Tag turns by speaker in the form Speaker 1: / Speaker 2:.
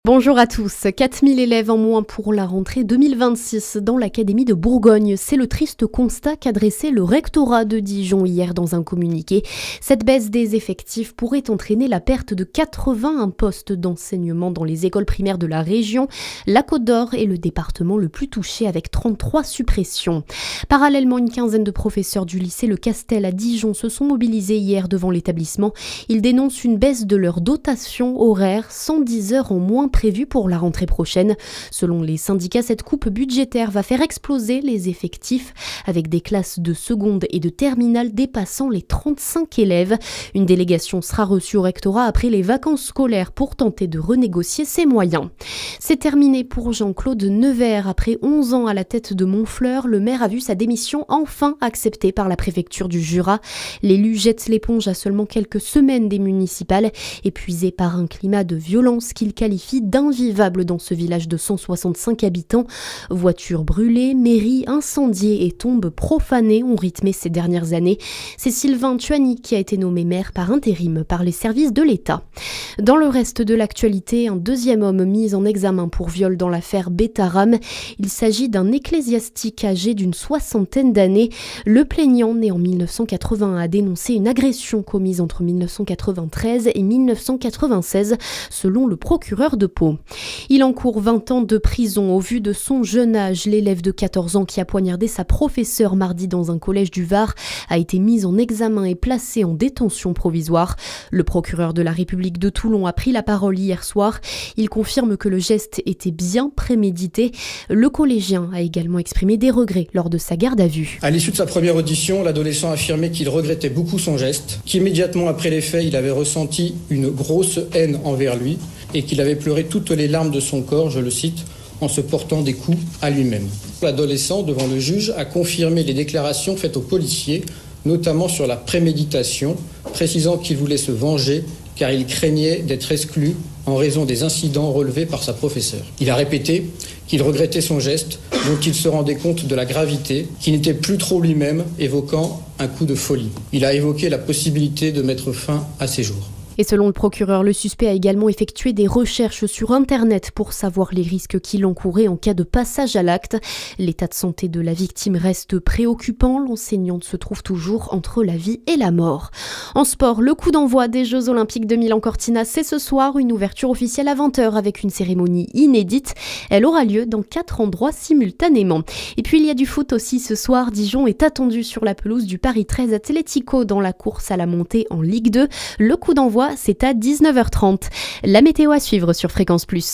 Speaker 1: Bonjour à tous. 4000 élèves en moins pour la rentrée 2026 dans l'Académie de Bourgogne. C'est le triste constat qu'a dressé le rectorat de Dijon hier dans un communiqué. Cette baisse des effectifs pourrait entraîner la perte de 81 postes d'enseignement dans les écoles primaires de la région. La Côte d'Or est le département le plus touché avec 33 suppressions. Parallèlement, une quinzaine de professeurs du lycée Le Castel à Dijon se sont mobilisés hier devant l'établissement. Ils dénoncent une baisse de leur dotation horaire, 110 heures en moins prévues pour la rentrée prochaine. Selon les syndicats, cette coupe budgétaire va faire exploser les effectifs avec des classes de seconde et de terminale dépassant les 35 élèves. Une délégation sera reçue au rectorat après les vacances scolaires pour tenter de renégocier ses moyens. C'est terminé pour Jean-Claude Nevers. Après 11 ans à la tête de Montfleur, le maire a vu sa démission enfin acceptée par la préfecture du Jura. L'élu jette l'éponge à seulement quelques semaines des municipales, épuisé par un climat de violence qu'il qualifie d'invivable dans ce village de 165 habitants. Voitures brûlées, mairies incendiées et tombes profanées ont rythmé ces dernières années. C'est Sylvain Tuani qui a été nommé maire par intérim par les services de l'État. Dans le reste de l'actualité, un deuxième homme mis en examen pour viol dans l'affaire Betaram. Il s'agit d'un ecclésiastique âgé d'une soixantaine d'années. Le plaignant, né en 1981, a dénoncé une agression commise entre 1993 et 1996, selon le procureur de Pau. Il encourt 20 ans de prison au vu de son jeune âge. L'élève de 14 ans qui a poignardé sa professeure mardi dans un collège du Var a été mis en examen et placé en détention provisoire. Le procureur de la République de Toulon a pris la parole hier soir. Il confirme que le geste était bien prémédité. Le collégien a également exprimé des regrets lors de sa garde à vue.
Speaker 2: À l'issue de sa première audition, l'adolescent a affirmé qu'il regrettait beaucoup son geste, qu'immédiatement après les faits, il avait ressenti une grosse haine envers lui et qu'il avait pleuré toutes les larmes de son corps, je le cite, en se portant des coups à lui-même. L'adolescent, devant le juge, a confirmé les déclarations faites aux policiers, notamment sur la préméditation, précisant qu'il voulait se venger car il craignait d'être exclu en raison des incidents relevés par sa professeure. Il a répété qu'il regrettait son geste, dont il se rendait compte de la gravité, qu'il n'était plus trop lui-même, évoquant un coup de folie. Il a évoqué la possibilité de mettre fin à ses jours.
Speaker 1: Et selon le procureur, le suspect a également effectué des recherches sur Internet pour savoir les risques qu'il encourait en cas de passage à l'acte. L'état de santé de la victime reste préoccupant. L'enseignante se trouve toujours entre la vie et la mort. En sport, le coup d'envoi des Jeux Olympiques de Milan-Cortina, c'est ce soir. Une ouverture officielle à 20h avec une cérémonie inédite. Elle aura lieu dans 4 endroits simultanément. Et puis il y a du foot aussi ce soir. Dijon est attendu sur la pelouse du Paris 13 Atlético dans la course à la montée en Ligue 2. Le coup d'envoi, c'est à 19h30. La météo à suivre sur Fréquence Plus.